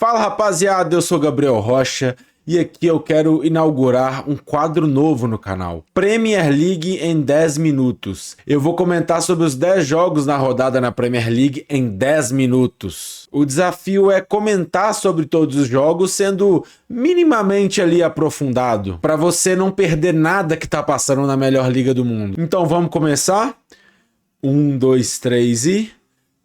Fala rapaziada, eu sou Gabriel Rocha e aqui eu quero inaugurar um quadro novo no canal. Premier League em 10 minutos. Eu vou comentar sobre os 10 jogos na rodada na Premier League em 10 minutos. O desafio é comentar sobre todos os jogos sendo minimamente ali aprofundado, para você não perder nada que tá passando na melhor liga do mundo. Então vamos começar? 1, 2, 3 e...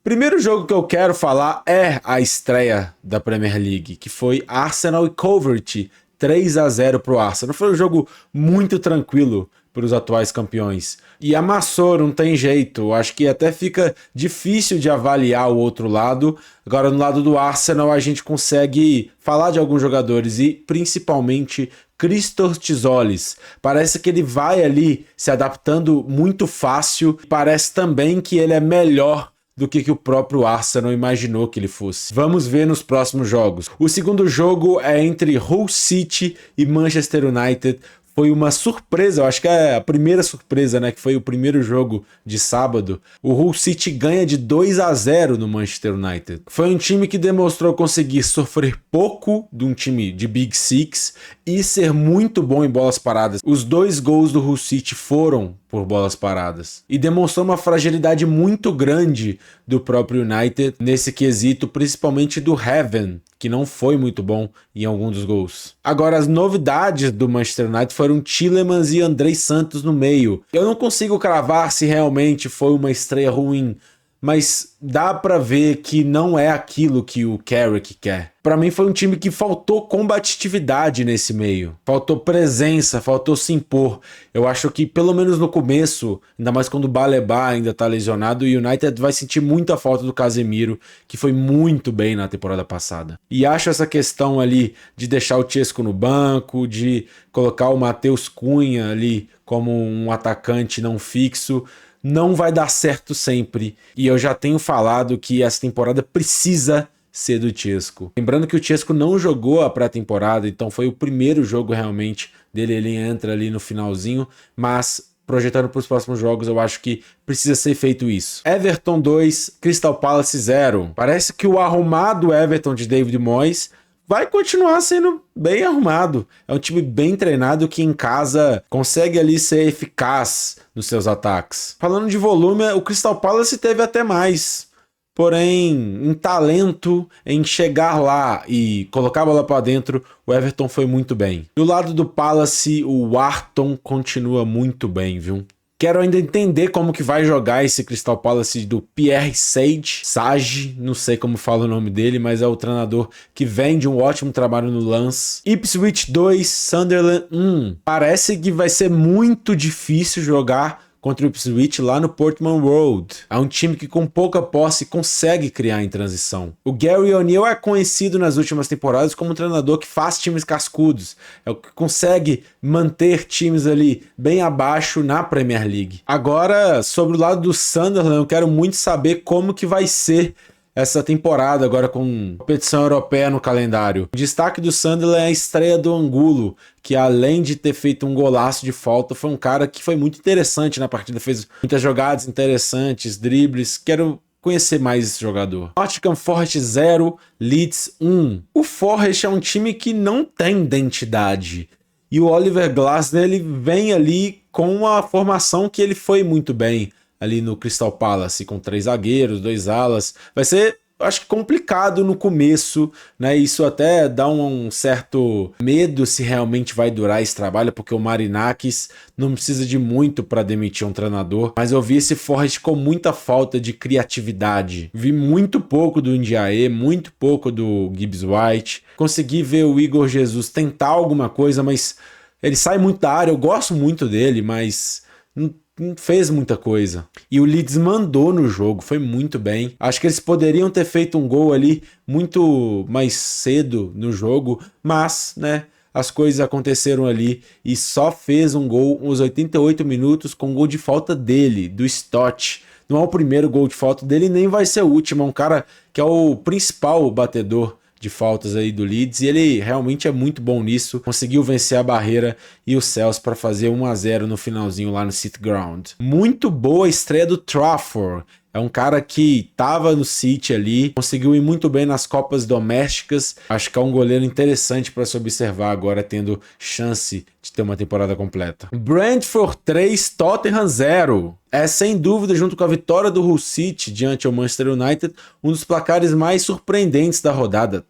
Primeiro jogo que eu quero falar é a estreia da Premier League, que foi Arsenal e Coventry, 3-0 para o Arsenal. Foi um jogo muito tranquilo para os atuais campeões. E amassou, não tem jeito. Acho que até fica difícil de avaliar o outro lado. Agora, no lado do Arsenal, a gente consegue falar de alguns jogadores e principalmente Christos Tzolis. Parece que ele vai ali se adaptando muito fácil. Parece também que ele é melhor do que o próprio Arsenal imaginou que ele fosse. Vamos ver nos próximos jogos. O segundo jogo é entre Hull City e Manchester United. Foi uma surpresa, eu acho que é a primeira surpresa, né? Que foi o primeiro jogo de sábado. O Hull City ganha de 2-0 no Manchester United. Foi um time que demonstrou conseguir sofrer pouco de um time de Big Six e ser muito bom em bolas paradas. Os 2 gols do Hull City foram por bolas paradas. E demonstrou uma fragilidade muito grande do próprio United nesse quesito, principalmente do Heaven, que não foi muito bom em algum dos gols. Agora, as novidades do Manchester United foram Tielemans e Andrei Santos no meio. Eu não consigo cravar se realmente foi uma estreia ruim, mas dá pra ver que não é aquilo que o Carrick quer. Pra mim foi um time que faltou combatividade nesse meio. Faltou presença, faltou se impor. Eu acho que pelo menos no começo, ainda mais quando o Baleba ainda tá lesionado, o United vai sentir muita falta do Casemiro, que foi muito bem na temporada passada. E acho essa questão ali de deixar o Chesco no banco, de colocar o Matheus Cunha ali como um atacante não fixo, não vai dar certo sempre. E eu já tenho falado que essa temporada precisa ser do Chesco. Lembrando que o Chesco não jogou a pré-temporada, então foi o primeiro jogo realmente dele, ele entra ali no finalzinho, mas projetando para os próximos jogos eu acho que precisa ser feito isso. Everton 2, Crystal Palace 0. Parece que o arrumado Everton de David Moyes vai continuar sendo bem arrumado. É um time bem treinado que em casa consegue ali ser eficaz nos seus ataques. Falando de volume, o Crystal Palace teve até mais. Porém, em talento, em chegar lá e colocar a bola para dentro, o Everton foi muito bem. Do lado do Palace, o Wharton continua muito bem, viu? Quero ainda entender como que vai jogar esse Crystal Palace do Pierre Sage, não sei como fala o nome dele, mas é o treinador que vem de um ótimo trabalho no Lens. Ipswich 2, Sunderland 1. Parece que vai ser muito difícil jogar contra o Ipswich lá no Portman Road. É um time que com pouca posse consegue criar em transição. O Gary O'Neill é conhecido nas últimas temporadas como um treinador que faz times cascudos. É o que consegue manter times ali bem abaixo na Premier League. Agora, sobre o lado do Sunderland, eu quero muito saber como que vai ser essa temporada agora com competição europeia no calendário. O destaque do Sunderland é a estreia do Angulo, que além de ter feito um golaço de falta, foi um cara que foi muito interessante na partida, fez muitas jogadas interessantes, dribles. Quero conhecer mais esse jogador. Nottingham Forest 0, Leeds 1. O Forest é um time que não tem identidade. E o Oliver Glasner, ele vem ali com uma formação que ele foi muito bem ali no Crystal Palace, com 3 zagueiros, 2 alas. Vai ser, acho que complicado no começo, né? Isso até dá um certo medo se realmente vai durar esse trabalho, porque o Marinakis não precisa de muito para demitir um treinador, mas eu vi esse Forest com muita falta de criatividade. Vi muito pouco do Ndiaye, muito pouco do Gibbs White. Consegui ver o Igor Jesus tentar alguma coisa, mas ele sai muito da área. Eu gosto muito dele, mas não fez muita coisa. E o Leeds mandou no jogo, foi muito bem. Acho que eles poderiam ter feito um gol ali muito mais cedo no jogo, mas, né, as coisas aconteceram ali e só fez um gol aos 88 minutos com um gol de falta dele, do Stott. Não é o primeiro gol de falta dele, nem vai ser o último. É um cara que é o principal batedor de faltas aí do Leeds, e ele realmente é muito bom nisso, conseguiu vencer a barreira e o Celso para fazer 1-0 no finalzinho lá no City Ground. Muito boa a estreia do Trafford, É um cara que tava no City ali, conseguiu ir muito bem nas Copas domésticas. Acho que é um goleiro interessante para se observar agora, tendo chance de ter uma temporada completa. Brentford 3, Tottenham 0. É sem dúvida, junto com a vitória do Hull City diante ao Manchester United, um dos placares mais surpreendentes da rodada.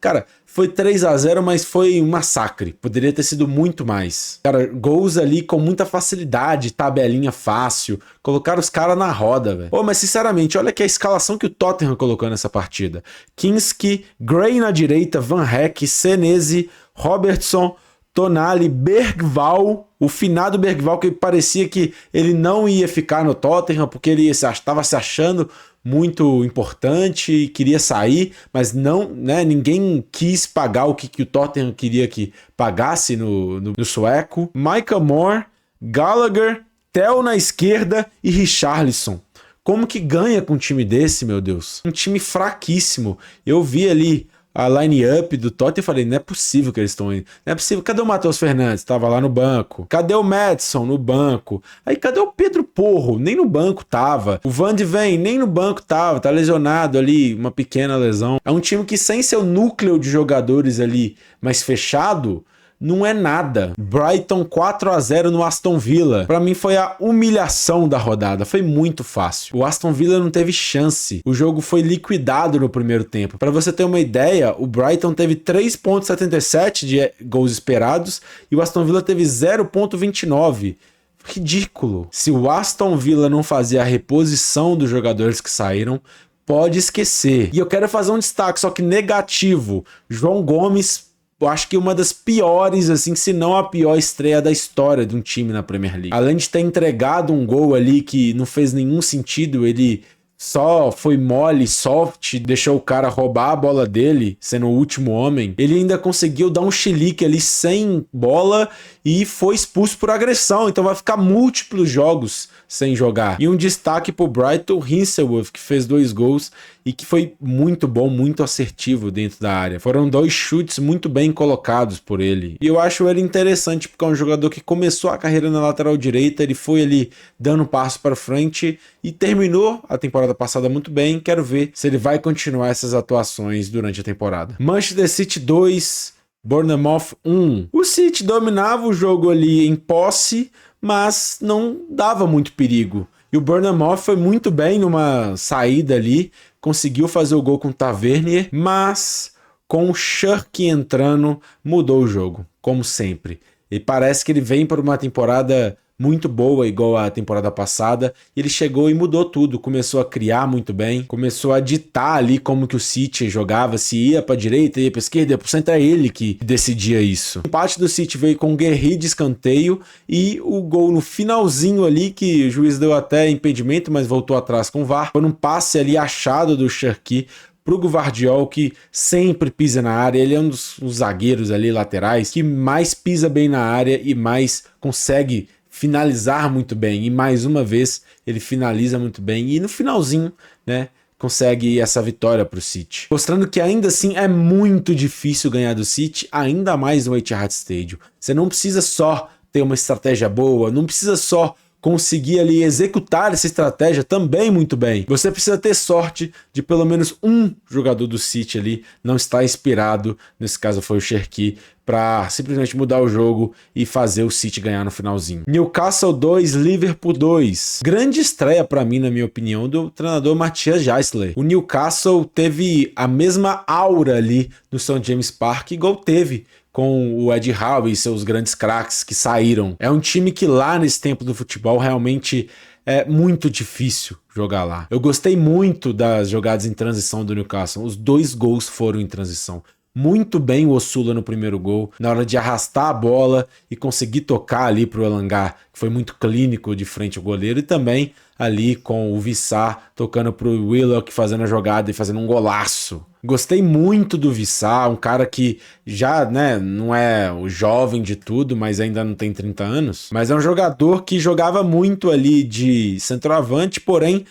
Cara, foi 3-0, mas foi um massacre. Poderia ter sido muito mais. Cara, gols ali com muita facilidade, tabelinha fácil. Colocaram os caras na roda, velho. Pô, mas sinceramente, olha que a escalação que o Tottenham colocou nessa partida. Kinski, Gray na direita, Van Heck, Senesi, Robertson, Tonali, Bergvall, o finado Bergvall, que parecia que ele não ia ficar no Tottenham porque ele estava se achando muito importante e queria sair, mas não, né, ninguém quis pagar o que o Tottenham queria que pagasse no sueco. Micah Moore, Gallagher, Theo na esquerda e Richarlison. Como que ganha com um time desse, meu Deus? Um time fraquíssimo. Eu vi ali a line-up do Tottenham e falei, não é possível que eles estão indo. Não é possível. Cadê o Matheus Fernandes? Tava lá no banco. Cadê o Maddison? No banco. Aí cadê o Pedro Porro? Nem no banco tava. O Van de Ven nem no banco tava. Tá lesionado ali, uma pequena lesão. É um time que sem seu núcleo de jogadores ali mais fechado, não é nada. Brighton 4-0 no Aston Villa. Pra mim foi a humilhação da rodada. Foi muito fácil. O Aston Villa não teve chance. O jogo foi liquidado no primeiro tempo. Pra você ter uma ideia, o Brighton teve 3,77 de gols esperados e o Aston Villa teve 0,29. Ridículo. Se o Aston Villa não fazia a reposição dos jogadores que saíram, pode esquecer. E eu quero fazer um destaque, só que negativo. João Gomes, eu acho que uma das piores, assim, se não a pior estreia da história de um time na Premier League. Além de ter entregado um gol ali que não fez nenhum sentido, ele só foi mole, soft, deixou o cara roubar a bola dele, sendo o último homem. Ele ainda conseguiu dar um chilique ali sem bola e foi expulso por agressão, então vai ficar múltiplos jogos sem jogar. E um destaque pro Brighton, Hinshelwood, que fez 2 gols e que foi muito bom, muito assertivo dentro da área. Foram 2 chutes muito bem colocados por ele. E eu acho ele interessante porque é um jogador que começou a carreira na lateral direita, ele foi ali dando um passo para frente e terminou a temporada passada muito bem. Quero ver se ele vai continuar essas atuações durante a temporada. Manchester City 2, Bournemouth 1. O City dominava o jogo ali em posse, mas não dava muito perigo. E o Bournemouth foi muito bem numa saída ali, conseguiu fazer o gol com o Tavernier, mas com o Shirky entrando, mudou o jogo, como sempre. E parece que ele vem para uma temporada muito boa, igual a temporada passada. Ele chegou e mudou tudo, começou a criar muito bem, começou a ditar ali como que o City jogava, se ia para direita, ia para esquerda, ia para centro, é ele que decidia isso. O empate do City veio com o Guerri de escanteio e o gol no finalzinho ali, que o juiz deu até impedimento, mas voltou atrás com o VAR, foi um passe ali achado do Cherki pro Gvardiol, que sempre pisa na área. Ele é um dos zagueiros ali laterais que mais pisa bem na área e mais consegue finalizar muito bem, e mais uma vez ele finaliza muito bem e no finalzinho, né, consegue essa vitória para o City, mostrando que ainda assim é muito difícil ganhar do City, ainda mais no Etihad Stadium. Você não precisa só ter uma estratégia boa, não precisa só conseguir ali executar essa estratégia também muito bem. Você precisa ter sorte de pelo menos um jogador do City ali não estar inspirado, nesse caso foi o Cherki, para simplesmente mudar o jogo e fazer o City ganhar no finalzinho. Newcastle 2, Liverpool 2. Grande estreia para mim, na minha opinião, do treinador Matthias Jaisler. O Newcastle teve a mesma aura ali no St. James Park igual teve com o Ed Howe e seus grandes craques que saíram. É um time que lá nesse tempo do futebol realmente é muito difícil jogar lá. Eu gostei muito das jogadas em transição do Newcastle. Os 2 gols foram em transição. Muito bem o Osula no primeiro gol, na hora de arrastar a bola e conseguir tocar ali pro Elanga, que foi muito clínico de frente ao goleiro, e também ali com o Vissar tocando pro Willock, fazendo a jogada e fazendo um golaço. Gostei muito do Vissar, um cara que já, né, não é o jovem de tudo, mas ainda não tem 30 anos, mas é um jogador que jogava muito ali de centroavante, porém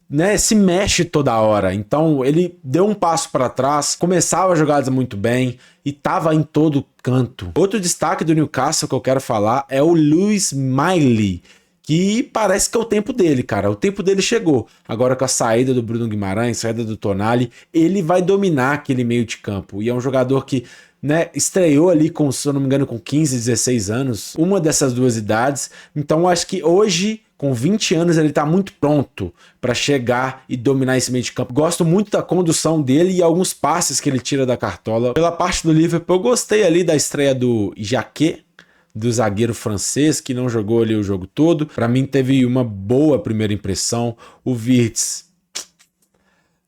né, se mexe toda hora. Então ele deu um passo para trás, começava as jogadas muito bem e tava em todo canto. Outro destaque do Newcastle que eu quero falar é o Lewis Miley, que parece que é o tempo dele, cara. O tempo dele chegou. Agora com a saída do Bruno Guimarães, saída do Tonali, ele vai dominar aquele meio de campo. E é um jogador que, né, estreou ali com, se eu não me engano, com 15, 16 anos, uma dessas duas idades. Então eu acho que hoje, com 20 anos, ele tá muito pronto para chegar e dominar esse meio de campo. Gosto muito da condução dele e alguns passes que ele tira da cartola. Pela parte do Liverpool, eu gostei ali da estreia do Jacquet, do zagueiro francês, que não jogou ali o jogo todo. Para mim teve uma boa primeira impressão. O Wirtz,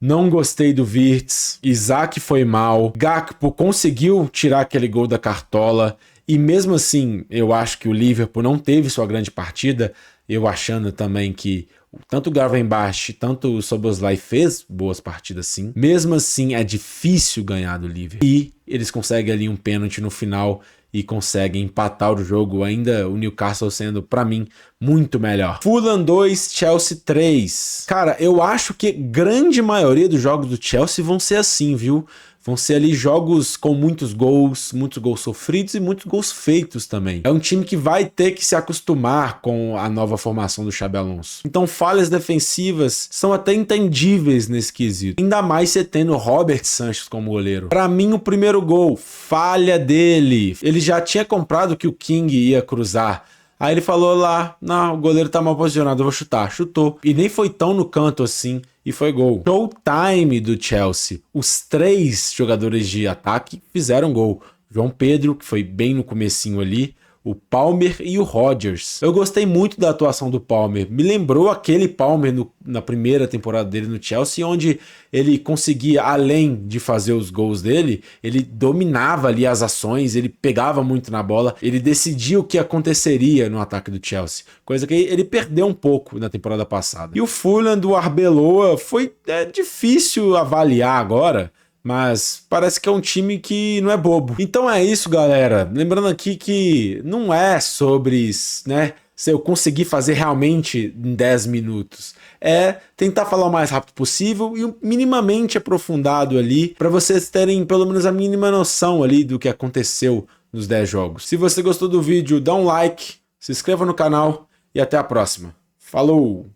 não gostei do Wirtz. Isaac foi mal. Gakpo conseguiu tirar aquele gol da cartola. E mesmo assim, eu acho que o Liverpool não teve sua grande partida. Eu achando também que tanto o Gravenberch, tanto o Szoboszlai fez boas partidas sim. Mesmo assim, é difícil ganhar do Liverpool. E eles conseguem ali um pênalti no final e conseguem empatar o jogo, ainda o Newcastle sendo, pra mim, muito melhor. Fulham 2, Chelsea 3. Cara, eu acho que grande maioria dos jogos do Chelsea vão ser assim, viu? Vão ser ali jogos com muitos gols sofridos e muitos gols feitos também. É um time que vai ter que se acostumar com a nova formação do Xabi Alonso. Então falhas defensivas são até entendíveis nesse quesito. Ainda mais você tendo o Robert Sanchez como goleiro. Pra mim o primeiro gol, falha dele. Ele já tinha comprado que o King ia cruzar. Aí ele falou lá, não, o goleiro tá mal posicionado, eu vou chutar. Chutou. E nem foi tão no canto assim. E foi gol. Showtime do Chelsea. Os 3 jogadores de ataque fizeram gol. João Pedro, que foi bem no comecinho ali, o Palmer e o Rodgers. Eu gostei muito da atuação do Palmer. Me lembrou aquele Palmer na primeira temporada dele no Chelsea, onde ele conseguia, além de fazer os gols dele, ele dominava ali as ações, ele pegava muito na bola, ele decidia o que aconteceria no ataque do Chelsea. Coisa que ele perdeu um pouco na temporada passada. E o Fulham do Arbeloa foi difícil avaliar agora, mas parece que é um time que não é bobo. Então é isso, galera. Lembrando aqui que não é sobre, né, se eu conseguir fazer realmente em 10 minutos. É tentar falar o mais rápido possível e minimamente aprofundado ali, para vocês terem pelo menos a mínima noção ali do que aconteceu nos 10 jogos. Se você gostou do vídeo, dá um like, se inscreva no canal e até a próxima. Falou!